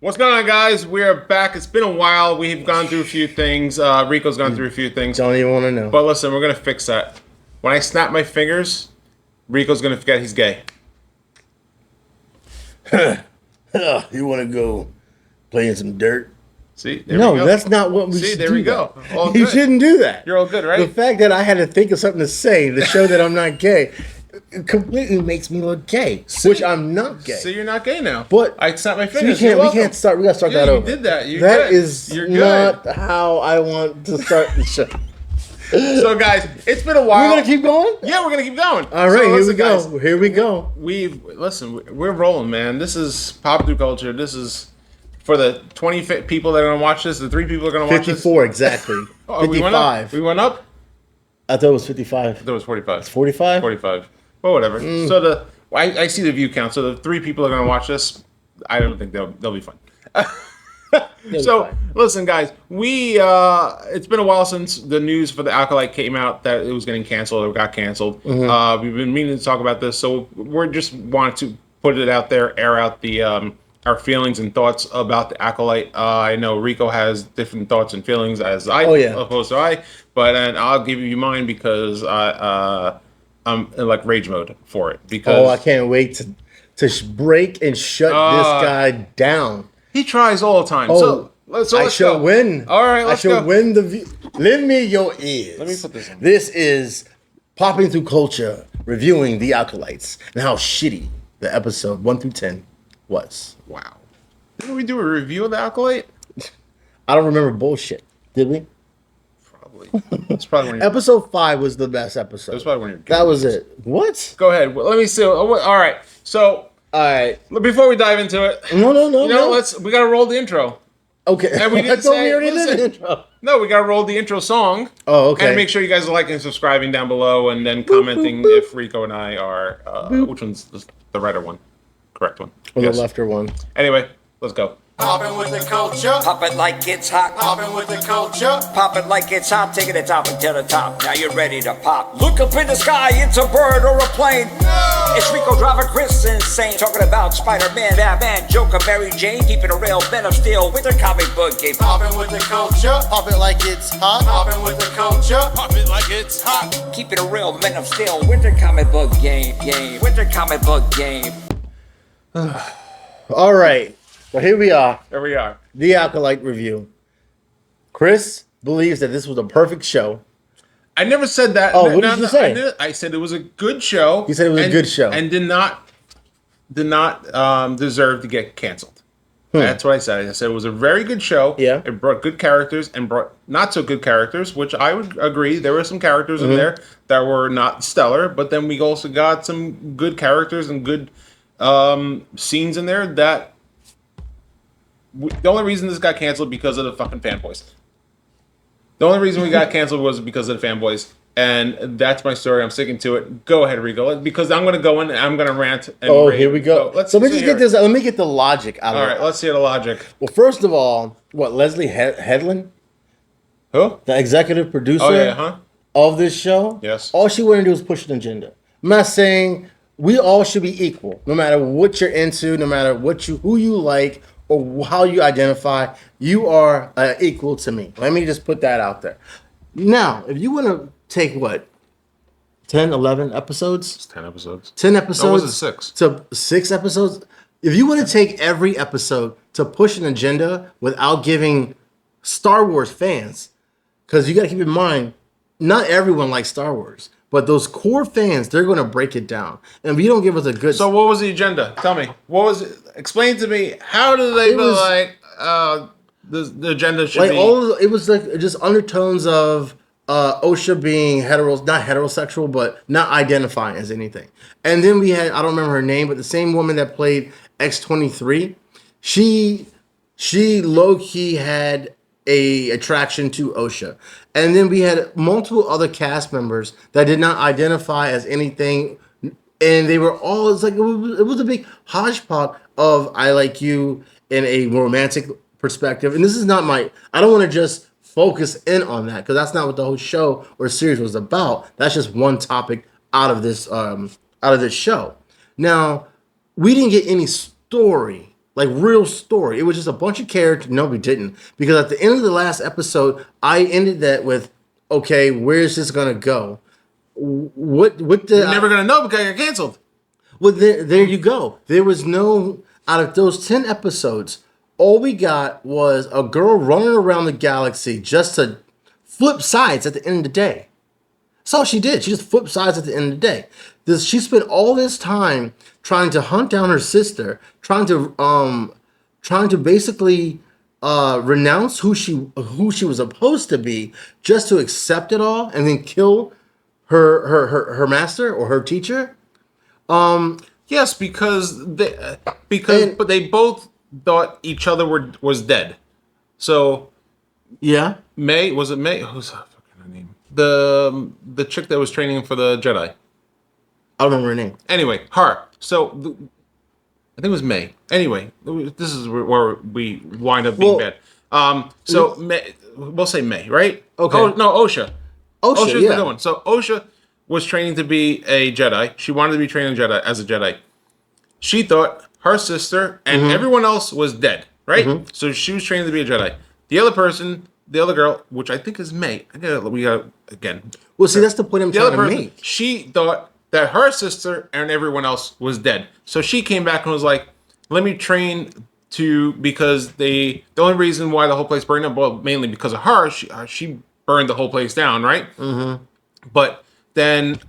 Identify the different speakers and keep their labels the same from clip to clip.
Speaker 1: What's going on, guys? We are back. It's been a while. We've gone through a few things. Rico's gone through a few things.
Speaker 2: Don't even want to know.
Speaker 1: But listen, we're going to fix that. When I snap my fingers, Rico's going to forget he's gay.
Speaker 2: You want to go play in some dirt?
Speaker 1: See? There we go.
Speaker 2: That's not what we
Speaker 1: See,
Speaker 2: should
Speaker 1: there
Speaker 2: do.
Speaker 1: we go. All
Speaker 2: You
Speaker 1: good.
Speaker 2: shouldn't do that.
Speaker 1: You're all good, right?
Speaker 2: The fact that I had to think of something to say to show that I'm not gay completely makes me look gay, which I'm not gay.
Speaker 1: So you're not gay now.
Speaker 2: But
Speaker 1: I snapped my
Speaker 2: so
Speaker 1: fingers.
Speaker 2: we
Speaker 1: You're welcome.
Speaker 2: can't start. We gotta start
Speaker 1: Yeah,
Speaker 2: that
Speaker 1: you
Speaker 2: over.
Speaker 1: did that. You're
Speaker 2: That
Speaker 1: good.
Speaker 2: is
Speaker 1: You're
Speaker 2: not
Speaker 1: good.
Speaker 2: how I want to start the show.
Speaker 1: So, guys, it's been a while.
Speaker 2: We're gonna keep going.
Speaker 1: Yeah, we're gonna keep going.
Speaker 2: All right,
Speaker 1: So,
Speaker 2: here we go.
Speaker 1: guys,
Speaker 2: Here we go.
Speaker 1: We're rolling, man. This is popular culture. This is for the 20 people that are gonna watch this. The 3 people that are gonna watch this.
Speaker 2: 54 exactly.
Speaker 1: Oh,
Speaker 2: 55.
Speaker 1: We went up.
Speaker 2: I thought it was 55.
Speaker 1: I thought it was 45.
Speaker 2: It's 45.
Speaker 1: 45. Well, whatever. So I see the view count. So the 3 people are gonna watch this. I don't think they'll be fun. So listen, guys, it's been a while since the news for the Acolyte came out that it was getting canceled or got canceled. We've been meaning to talk about this, so we're just wanted to put it out there, air out the our feelings and thoughts about the Acolyte. I know Rico has different thoughts and feelings as opposed to I, but I'll give you mine because I'm in like rage mode for it. Because
Speaker 2: I can't wait to break and shut this guy down.
Speaker 1: He tries all the time. So let's
Speaker 2: I shall win.
Speaker 1: All right, let's go.
Speaker 2: I shall win the view. Lend me your ears.
Speaker 1: Let me put this on.
Speaker 2: This is Popping Through Culture, reviewing the Acolytes and how shitty the episode 1 through 10 was.
Speaker 1: Wow. Didn't we do a review of the Acolyte?
Speaker 2: I don't remember bullshit. Did we?
Speaker 1: Probably. That's probably when you're,
Speaker 2: Episode 5 was the best episode.
Speaker 1: that's probably when you're
Speaker 2: That was it. What?
Speaker 1: Go ahead. Well, let me see. All right. So
Speaker 2: All right.
Speaker 1: before we dive into it,
Speaker 2: No.
Speaker 1: we gotta roll the intro.
Speaker 2: Okay.
Speaker 1: And we
Speaker 2: I
Speaker 1: didn't
Speaker 2: thought
Speaker 1: say-
Speaker 2: we already did
Speaker 1: listen.
Speaker 2: the intro.
Speaker 1: No, we gotta roll the intro song.
Speaker 2: Oh, okay.
Speaker 1: And make sure you guys are liking and subscribing down below, and then commenting if Rico and I are which one's the right one, correct one.
Speaker 2: Or
Speaker 1: Yes.
Speaker 2: the lefter one.
Speaker 1: Anyway, let's go.
Speaker 3: Poppin' with the culture.
Speaker 4: Pop it like it's hot.
Speaker 3: Poppin' with the culture.
Speaker 4: Pop it like it's hot. Taking it top until the top. Now you're ready to pop. Look up in the sky. It's a bird or a plane. It's Rico Driver, Chris Insane. Talking about Spider-Man, Batman, Joker, Mary Jane. Keeping it real, Men of Steel with their comic book game.
Speaker 3: Poppin' with the culture.
Speaker 5: Pop it like it's hot.
Speaker 3: Poppin' with the culture.
Speaker 5: Pop it like it's hot.
Speaker 4: Keeping it real, Men of Steel with their comic book game. With their comic book game.
Speaker 2: All right. So here we are.
Speaker 1: There we are.
Speaker 2: The Acolyte review. Chris believes that this was a perfect show.
Speaker 1: I never said that.
Speaker 2: Oh, what did you say?
Speaker 1: I said it was a good show.
Speaker 2: You said it was a good show.
Speaker 1: And did not deserve to get canceled. That's what I said. I said it was a very good show.
Speaker 2: Yeah.
Speaker 1: It brought good characters and brought not so good characters, which I would agree. There were some characters in there that were not stellar, but then we also got some good characters and good scenes in there that the only reason this got canceled because of the fucking fanboys. The only reason we got canceled was because of the fanboys. And that's my story. I'm sticking to it. Go ahead, Rico. Because I'm going to go in and I'm going to rant. And rave.
Speaker 2: Here we go.
Speaker 1: Let's
Speaker 2: So let me
Speaker 1: see
Speaker 2: just
Speaker 1: here.
Speaker 2: get this. Let me get the logic out
Speaker 1: All
Speaker 2: of
Speaker 1: right,
Speaker 2: it.
Speaker 1: let's hear the logic.
Speaker 2: Well, first of all, Leslie Headland,
Speaker 1: Who?
Speaker 2: the executive producer
Speaker 1: Oh, yeah, huh?
Speaker 2: of this show,
Speaker 1: Yes.
Speaker 2: all she wanted to do was push an agenda. I'm not saying we all should be equal, no matter what you're into, no matter who you like, or how you identify, you are equal to me. Let me just put that out there. Now, if you want to take 10, 11 episodes?
Speaker 1: It's 10 episodes.
Speaker 2: 10 episodes?
Speaker 1: No, was it 6?
Speaker 2: To 6 episodes? If you want to take every episode to push an agenda without giving Star Wars fans, because you got to keep in mind, not everyone likes Star Wars. But those core fans, they're going to break it down. And if you don't give us a good...
Speaker 1: So what was the agenda? Tell me. What was it? Explain to me. How do they feel like the agenda should be?
Speaker 2: It was like just undertones of OSHA being not heterosexual, but not identifying as anything. And then we had, I don't remember her name, but the same woman that played X-23, she low-key had a attraction to OSHA. And then we had multiple other cast members that did not identify as anything, and they were all, it was a big hodgepodge of I like you in a romantic perspective. And this is not I don't want to just focus in on that, because that's not what the whole show or series was about. That's just one topic out of this show. Now, we didn't get any story Like real story. It was just a bunch of characters. No, we didn't. Because at the end of the last episode, I ended that with, okay, where's this gonna go? What the
Speaker 1: You're never gonna know because I got canceled.
Speaker 2: Well, there you go. There was no, out of those 10 episodes, all we got was a girl running around the galaxy just to flip sides at the end of the day. That's all she did. She just flipped sides at the end of the day. She spent all this time trying to hunt down her sister, trying to basically renounce who she was supposed to be, just to accept it all and then kill her master or her teacher.
Speaker 1: Yes, but they both thought each other was dead. So
Speaker 2: Yeah.
Speaker 1: May, was it May? Who's her fucking name? The chick that was training for the Jedi.
Speaker 2: I don't remember her name.
Speaker 1: Anyway, her. So I think it was May. Anyway, this is where we wind up being bad. So May, we'll say May, right?
Speaker 2: Okay.
Speaker 1: Oh no, Osha. Osha's
Speaker 2: yeah.
Speaker 1: the good one. So Osha was training to be a Jedi. She wanted to be trained as a Jedi. She thought her sister and everyone else was dead, right? So she was training to be a Jedi. The other person, the other girl, which I think is May. We got again.
Speaker 2: Well, see, that's the point I'm
Speaker 1: The
Speaker 2: trying
Speaker 1: other
Speaker 2: to
Speaker 1: person,
Speaker 2: make.
Speaker 1: she thought that her sister and everyone else was dead. So she came back and was like, "Let me train because the only reason why the whole place burned up, well, mainly because of her. She burned the whole place down, right? Mm-hmm. But then,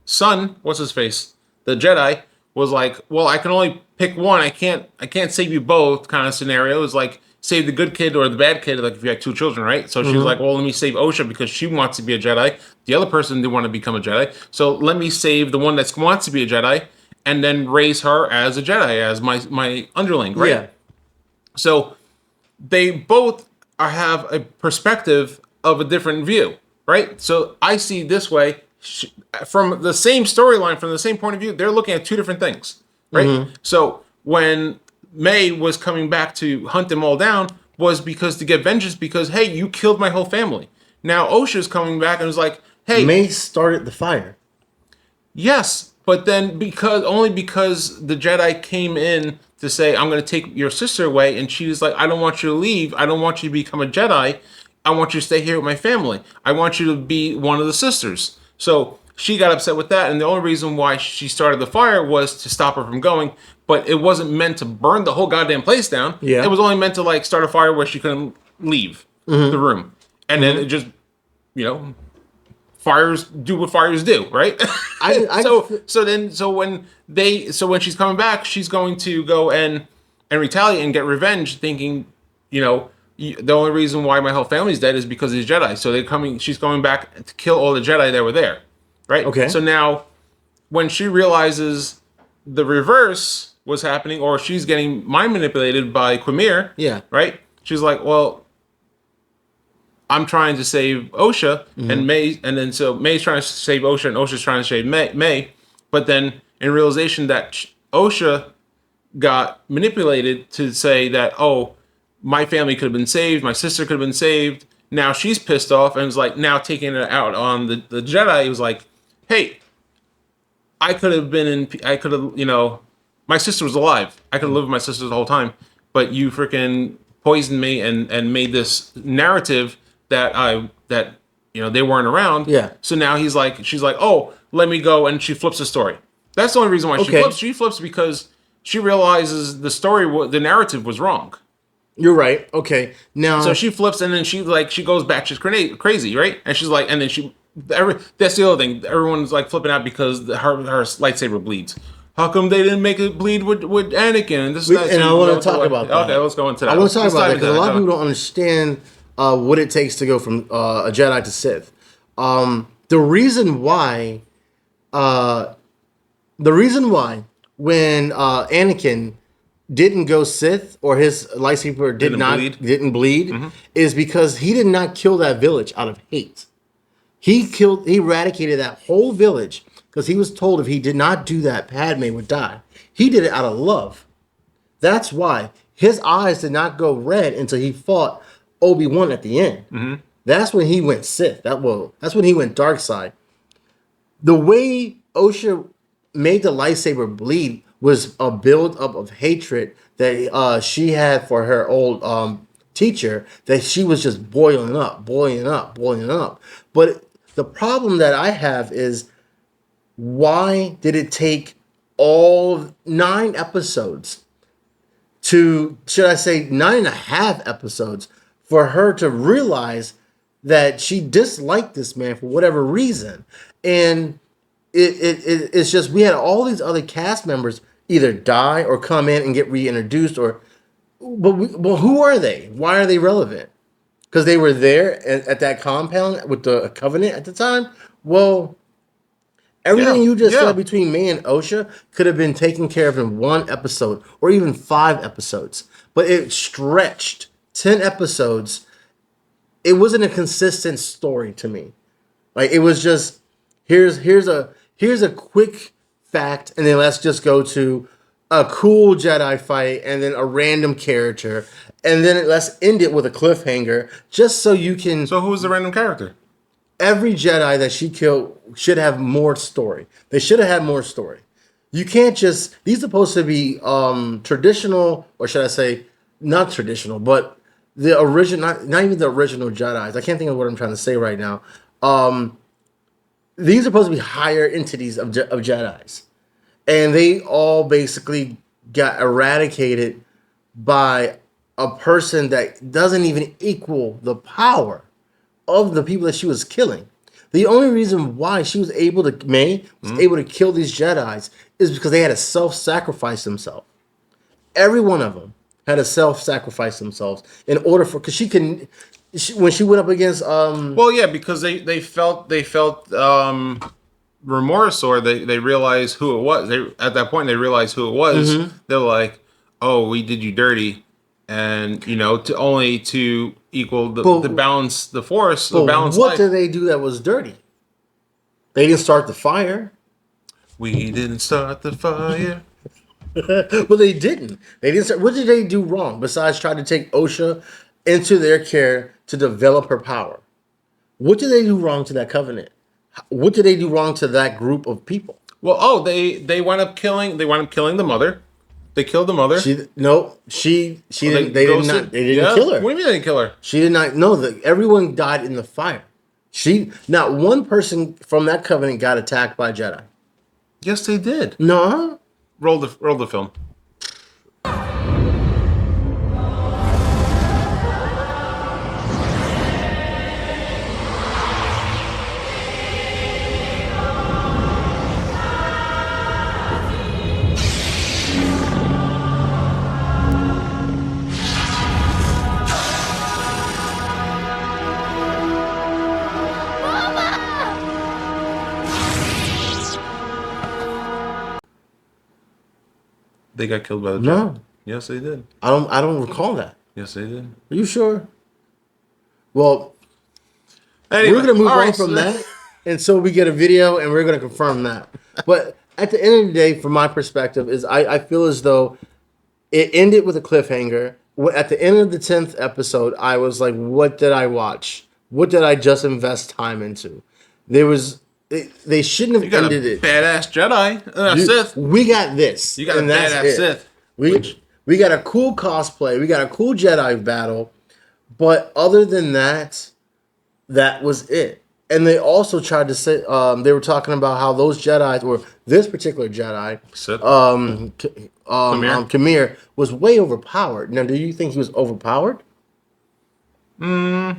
Speaker 1: Son, what's his face, the Jedi was like, well, I can only pick one. I can't save you both. Kind of scenario. It was like save the good kid or the bad kid. Like if you had two children, right? So she was like, well, let me save Osha because she wants to be a Jedi. The other person didn't want to become a Jedi. So let me save the one that wants to be a Jedi, and then raise her as a Jedi, as my underling, right?
Speaker 2: Yeah.
Speaker 1: So they both have a perspective of a different view, right? So I see this way from the same storyline, from the same point of view. They're looking at two different things, right? So when May was coming back to hunt them all down was because to get vengeance because, hey, you killed my whole family. Now Osha's coming back and was like, hey.
Speaker 2: May started the fire.
Speaker 1: Yes, but then only because the Jedi came in to say, I'm going to take your sister away, and she was like, I don't want you to leave. I don't want you to become a Jedi. I want you to stay here with my family. I want you to be one of the sisters. So she got upset with that, and the only reason why she started the fire was to stop her from going, but it wasn't meant to burn the whole goddamn place down.
Speaker 2: Yeah.
Speaker 1: It was only meant to like start a fire where she couldn't leave the room. And then it just, fires do what fires do, right? So when she's coming back, she's going to go and retaliate and get revenge, thinking, the only reason why my whole family's dead is because of these Jedi. So she's going back to kill all the Jedi that were there, right?
Speaker 2: Okay.
Speaker 1: So now, when she realizes the reverse was happening, or she's getting mind manipulated by Quimir,
Speaker 2: Yeah.
Speaker 1: right? She's like, well, I'm trying to save Osha, and May, and then so May's trying to save Osha, and Osha's trying to save May. But then, in realization that Osha got manipulated to say that, oh, my family could have been saved, my sister could have been saved. Now she's pissed off and was like, now taking it out on the Jedi. He was like, hey, I could have, my sister was alive. I could have lived with my sister the whole time, but you freaking poisoned me and made this narrative that they weren't around.
Speaker 2: Yeah.
Speaker 1: So now she's like, oh, let me go, and she flips the story. That's the only reason why she flips. She flips because she realizes the narrative was wrong.
Speaker 2: You're right. Okay. Now.
Speaker 1: So she flips, and then she goes back. She's crazy, right? And she's like, and then that's the other thing. Everyone's like flipping out because her lightsaber bleeds. How come they didn't make it bleed with Anakin?
Speaker 2: And I want to talk about that.
Speaker 1: Okay, let's go into that.
Speaker 2: I want to talk about that because a lot of people don't understand what it takes to go from a Jedi to Sith. The reason why when Anakin didn't go Sith, or his lightsaber didn't bleed is because he did not kill that village out of hate. He eradicated that whole village because he was told if he did not do that, Padme would die. He did it out of love. That's why his eyes did not go red until he fought Obi-Wan at the end. That's when he went Sith. That's when he went dark side. The way Osha made the lightsaber bleed was a build up of hatred that she had for her old teacher, that she was just boiling up, boiling up, boiling up. But the problem that I have is, why did it take all 9 episodes to, should I say 9.5 episodes, for her to realize that she disliked this man for whatever reason? And it's just, we had all these other cast members either die or come in and get reintroduced, but who are they? Why are they relevant? Because they were there at that compound with the Covenant at the time? Well, everything you just said between me and OSHA could have been taken care of in 1 episode or even 5 episodes. But it stretched 10 episodes. It wasn't a consistent story to me. Like, it was just, here's a quick fact, and then let's just go to a cool Jedi fight, and then a random character, and then let's end it with a cliffhanger, just so you can.
Speaker 1: So who was the random character?
Speaker 2: Every Jedi that she killed should have more story. They should have had more story. You can't just. These are supposed to be traditional, or should I say, not traditional, but the original. Not even the original Jedi's. I can't think of what I'm trying to say right now. These are supposed to be higher entities of Jedi's. And they all basically got eradicated by a person that doesn't even equal the power of the people that she was killing. The only reason why she was able to, able to kill these Jedi's is because they had to self-sacrifice themselves. Every one of them had to self-sacrifice themselves in order for, because when she went up against
Speaker 1: well, yeah, because they felt remorse, or they realized who it was. At that point they realized who it was. Mm-hmm. They're like, oh, we did you dirty, and to equal the balance, the force, the balance.
Speaker 2: What did they do that was dirty? They didn't start the fire.
Speaker 1: We didn't start the fire.
Speaker 2: Well, they didn't. They didn't start. What did they do wrong besides try to take OSHA into their care to develop her power? What did they do wrong to that Covenant? What did they do wrong to that group of people?
Speaker 1: Well, they wound up killing the mother. They killed the mother.
Speaker 2: They didn't kill her.
Speaker 1: What do you mean they didn't kill her?
Speaker 2: She did not know that everyone died in the fire. Not one person from that Covenant got attacked by Jedi.
Speaker 1: Yes, they did.
Speaker 2: No.
Speaker 1: Roll the film. They got killed by the Jedi.
Speaker 2: No.
Speaker 1: Yes, they did.
Speaker 2: I don't recall that.
Speaker 1: Yes, they did.
Speaker 2: Are you sure? Well,
Speaker 1: anyway,
Speaker 2: we're gonna move on from that, and so we get a video, and we're gonna confirm that. But at the end of the day, from my perspective, is I feel as though it ended with a cliffhanger. At the end of the 10th episode, I was like, "What did I watch? What did I just invest time into?" They shouldn't have ended it.
Speaker 1: Badass Jedi, Sith.
Speaker 2: We got this.
Speaker 1: You got a badass Sith.
Speaker 2: We got a cool cosplay. We got a cool Jedi battle. But other than that, that was it. And they also tried to say, they were talking about how those Jedi, or this particular Jedi,
Speaker 1: Sith.
Speaker 2: Khmer, was way overpowered. Now, do you think he was overpowered?
Speaker 1: I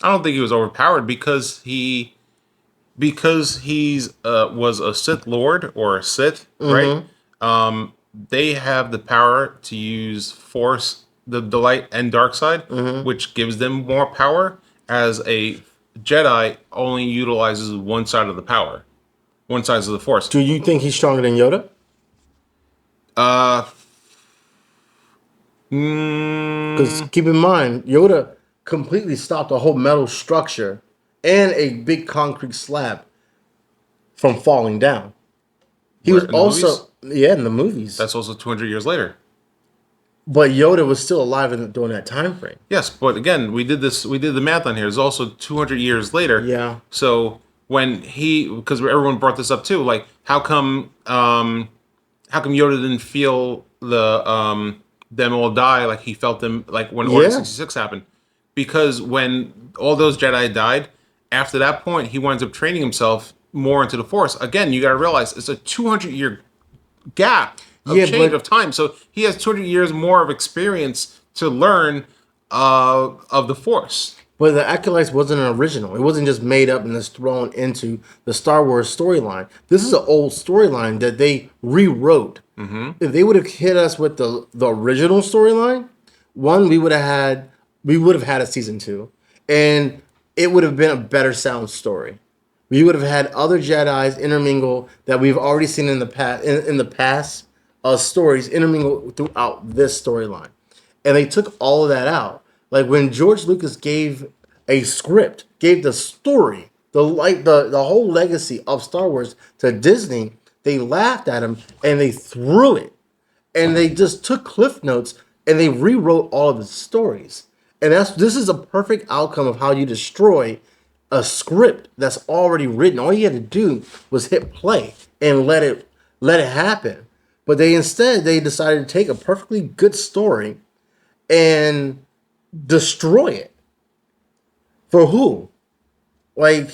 Speaker 1: don't think he was overpowered because he's was a Sith Lord or a Sith, right? They have the power to use Force, the light and dark side, which gives them more power. As a Jedi, only utilizes one side of the power, one side of the Force.
Speaker 2: Do you think he's stronger than Yoda? Because keep in mind, Yoda completely stopped a whole metal structure and a big concrete slab from falling down. He was also in the movies.
Speaker 1: That's also 200 years later.
Speaker 2: But Yoda was still alive during that time frame.
Speaker 1: Yes, but again, we did the math on here. It's also 200 years later.
Speaker 2: Yeah.
Speaker 1: So when because everyone brought this up too, like how come how come Yoda didn't feel them all die like he felt them like when Order 66 happened? Because when all those Jedi died, after that point, he winds up training himself more into the Force. Again, you got to realize it's a 200-year gap of change of time. So he has 200 years more of experience to learn of the Force.
Speaker 2: But the Acolytes wasn't an original. It wasn't just made up and just thrown into the Star Wars storyline. This is an old storyline that they rewrote. Mm-hmm. If they would have hit us with the original storyline, one, we would have had a season 2, and it would have been a better sound story. We would have had other Jedi's intermingle that we've already seen in the past in the past stories intermingle throughout this storyline, and they took all of that out. Like when George Lucas gave a script, gave the story, the whole legacy of Star Wars to Disney, they laughed at him and they threw it, and they just took Cliff Notes and they rewrote all of his stories. And this is a perfect outcome of how you destroy a script that's already written. All you had to do was hit play and let it happen. But they decided to take a perfectly good story and destroy it. For who? Like,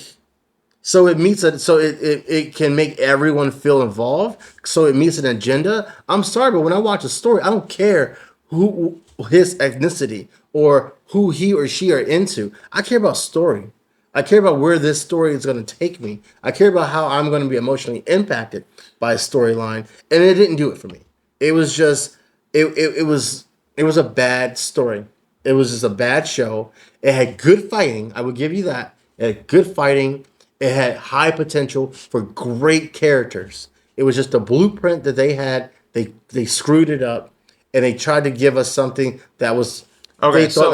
Speaker 2: so it can make everyone feel involved. So it meets an agenda. I'm sorry, but when I watch a story, I don't care who his ethnicity or who he or she are into. I care about story. I care about where this story is going to take me. I care about how I'm going to be emotionally impacted by a storyline, and it didn't do it for me. It was just it was a bad story. It was just a bad show. It had good fighting. I would give you that. It had good fighting. It had high potential for great characters. It was just a blueprint that they had. They screwed it up, and they tried to give us something that was they thought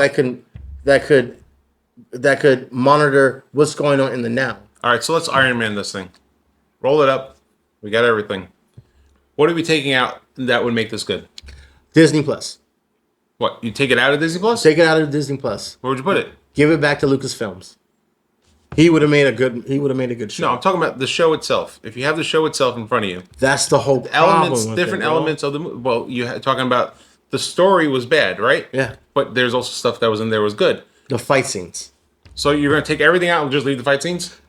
Speaker 2: that could monitor what's going on in the now.
Speaker 1: All right, so let's Iron Man this thing. Roll it up. We got everything. What are we taking out that would make this good?
Speaker 2: Disney Plus.
Speaker 1: What? You take it out of Disney Plus?
Speaker 2: Take it out of Disney Plus.
Speaker 1: Where would you put it?
Speaker 2: Give it back to Lucasfilms. He would have made a good show.
Speaker 1: No, I'm talking about the show itself. If you have the show itself in front of you,
Speaker 2: that's the whole
Speaker 1: elements, different elements of the movie. Well, you're talking about the story was bad, right?
Speaker 2: Yeah.
Speaker 1: But there's also stuff that was in there was good.
Speaker 2: The fight scenes.
Speaker 1: So you're going to take everything out and just leave the fight scenes?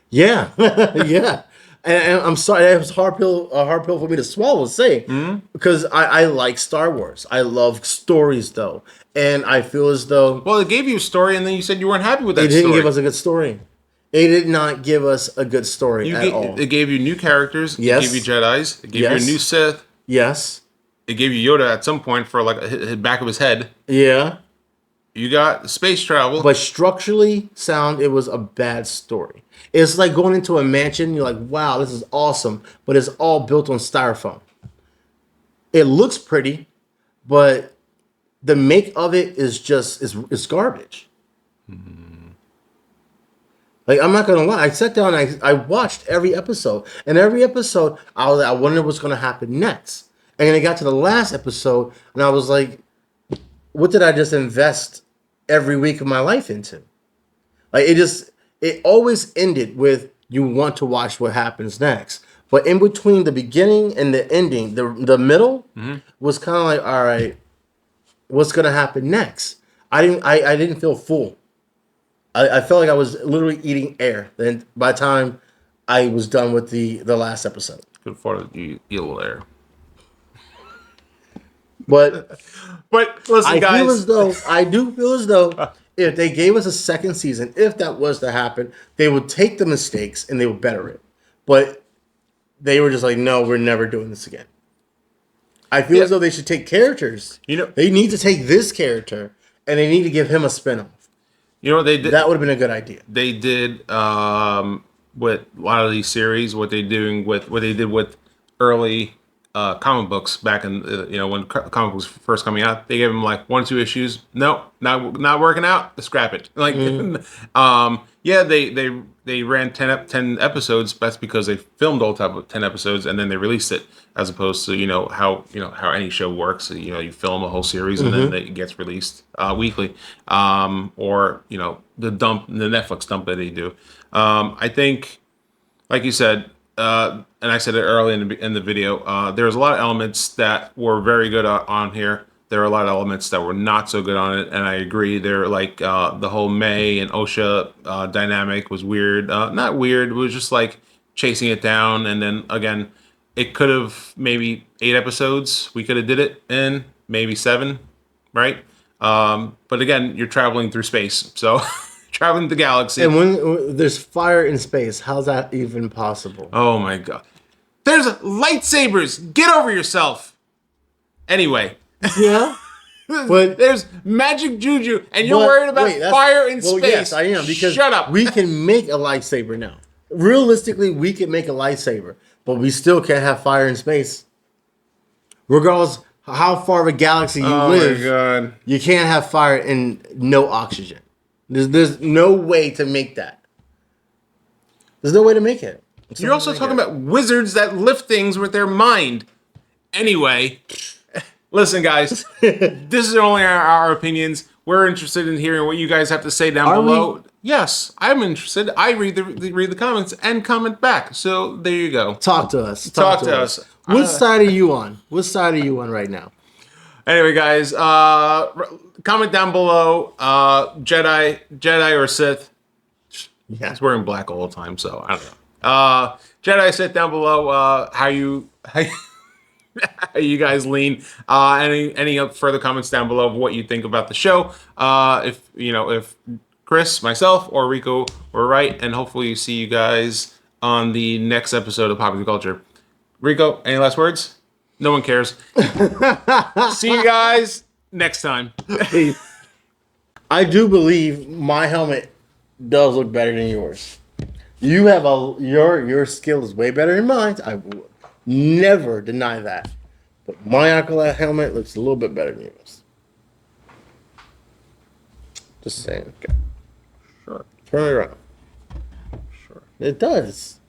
Speaker 2: Yeah. Yeah. And I'm sorry, it was a hard pill for me to swallow to say. Because I like Star Wars. I love stories, though. And I feel as though...
Speaker 1: Well, it gave you a story, and then you said you weren't happy with that story.
Speaker 2: It didn't give us a good story. It did not give us a good story at all.
Speaker 1: It gave you new characters.
Speaker 2: Yes.
Speaker 1: It gave you Jedis. It gave you a new Sith.
Speaker 2: Yes.
Speaker 1: It gave you Yoda at some point for like the back of his head.
Speaker 2: Yeah.
Speaker 1: You got space travel.
Speaker 2: But structurally sound, it was a bad story. It's like going into a mansion. You're like, wow, this is awesome. But it's all built on styrofoam. It looks pretty, but the make of it is just is garbage. Like, I'm not gonna lie. I sat down and I watched every episode. And every episode, I wondered what's gonna happen next. And then it got to the last episode, and I was like, what did I just invest every week of my life into? Like, it always ended with, you want to watch what happens next. But in between the beginning and the ending, the middle was kind of like, all right, what's gonna happen next? I didn't feel full. I felt like I was literally eating air. Then by the time I was done with the last episode.
Speaker 1: Good for you eat a little air.
Speaker 2: But
Speaker 1: listen,
Speaker 2: I do feel as though if they gave us a second season, if that was to happen, they would take the mistakes and they would better it. But they were just like, no, we're never doing this again. I feel as though they should take characters. They need to take this character and they need to give him a spinoff.
Speaker 1: You know what they did?
Speaker 2: That would have been a good idea.
Speaker 1: They did with a lot of these series. What they did with early comic books back in when comic books first coming out, they gave them like 1 or 2 issues. No, not working out. Scrap it. Like, they ran 10 episodes. That's because they filmed all type of 10 episodes and then they released it, as opposed to how any show works. You film a whole series and then it gets released weekly, or the Netflix dump that they do. I think, like you said, and I said it early in the video, there's a lot of elements that were very good on here. There are a lot of elements that were not so good on it, and I agree. They're like the whole May and OSHA dynamic was weird. Not weird, it was just like chasing it down, and then again, it could have maybe 8 episodes. We could have did it in maybe 7, right? But again, you're traveling through space, so traveling the galaxy.
Speaker 2: And when there's fire in space, how's that even possible?
Speaker 1: Oh my god, there's lightsabers. Get over yourself. Anyway.
Speaker 2: Yeah, but
Speaker 1: there's magic juju, and you're worried about fire in space.
Speaker 2: Yes, I am, because
Speaker 1: shut up.
Speaker 2: We can make a lightsaber now. Realistically, we can make a lightsaber, but we still can't have fire in space. Regardless how far of a galaxy you live,
Speaker 1: my god,
Speaker 2: you can't have fire and no oxygen. There's no way to make that. There's no way to make it.
Speaker 1: You're also talking about wizards that lift things with their mind. Anyway. Listen, guys, this is only our opinions. We're interested in hearing what you guys have to say down below. Yes, I'm interested. I read the comments and comment back. So there you go.
Speaker 2: Talk to us.
Speaker 1: Talk to us.
Speaker 2: What side are you on? What side are you on right now?
Speaker 1: Anyway, guys, comment down below. Jedi or Sith.
Speaker 2: Yeah.
Speaker 1: He's wearing black all the time, so I don't know. Jedi, Sith down below. How you guys lean. Any further comments down below of what you think about the show. If Chris, myself, or Rico were right, and hopefully see you guys on the next episode of Popular Culture. Rico, any last words? No one cares. See you guys next time.
Speaker 2: I do believe my helmet does look better than yours. You have your skill is way better than mine. I will never deny that. But my Acolyte helmet looks a little bit better than yours. Just saying.
Speaker 1: Sure.
Speaker 2: Turn it around.
Speaker 1: Sure.
Speaker 2: It does.